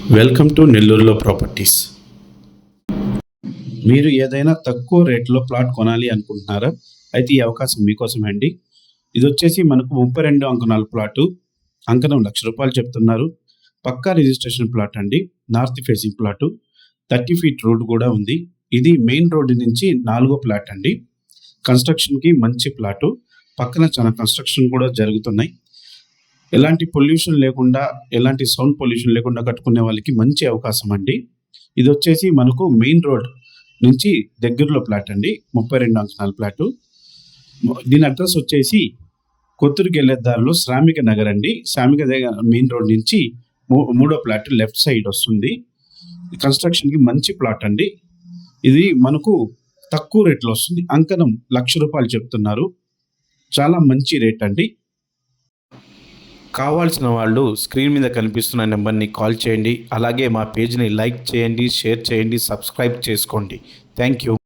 Welcome to నెల్లూరులో properties. మీరు ఏదైనా తక్కువ రేట్లో ప్లాట్ కొనాలి అనుకుంటున్నారా? అయితే ఈ అవకాశం మీకోసమే అండి. ఇది వచ్చేసి మనకు 32 అంకణాల ప్లాటు. అంకణం ₹1,00,000 చెప్తున్నారు. పక్కా రిజిస్ట్రేషన్ ప్లాట్ అండి. North facing plot. 30 feet road కూడా ఉంది. ఇది మెయిన్ రోడ్డు నుంచి 4వ ప్లాట్ అండి. కన్స్ట్రక్షన్కి మంచి ప్లాటు. పక్కన చాలా కన్స్ట్రక్షన్ కూడా జరుగుతున్నాయి. ఎలాంటి పొల్యూషన్ లేకుండా, ఎలాంటి సౌండ్ పొల్యూషన్ లేకుండా కట్టుకునే వాళ్ళకి మంచి అవకాశం అండి. ఇది వచ్చేసి మనకు మెయిన్ రోడ్ నుంచి దగ్గరలో ప్లాట్ అండి. 32 అంకణాల ప్లాటు. దీని అడ్రస్ వచ్చేసి కొత్తూరుకి వెళ్ళే దారిలో శ్రామిక నగర్ అండి. శ్రామిక దగ్గర మెయిన్ రోడ్ నుంచి 3వ ప్లాట్ లెఫ్ట్ సైడ్ వస్తుంది. కన్స్ట్రక్షన్కి మంచి ప్లాట్ అండి. ఇది మనకు తక్కువ రేట్లో వస్తుంది. అంకణం ₹1,00,000 చెప్తున్నారు. చాలా మంచి రేట్ అండి. కావాల్సిన వాళ్ళు స్క్రీన్ మీద కనిపిస్తున్న నెంబర్ని కాల్ చేయండి. అలాగే మా పేజ్ని లైక్ చేయండి, షేర్ చేయండి, సబ్స్క్రైబ్ చేసుకోండి. Thank you.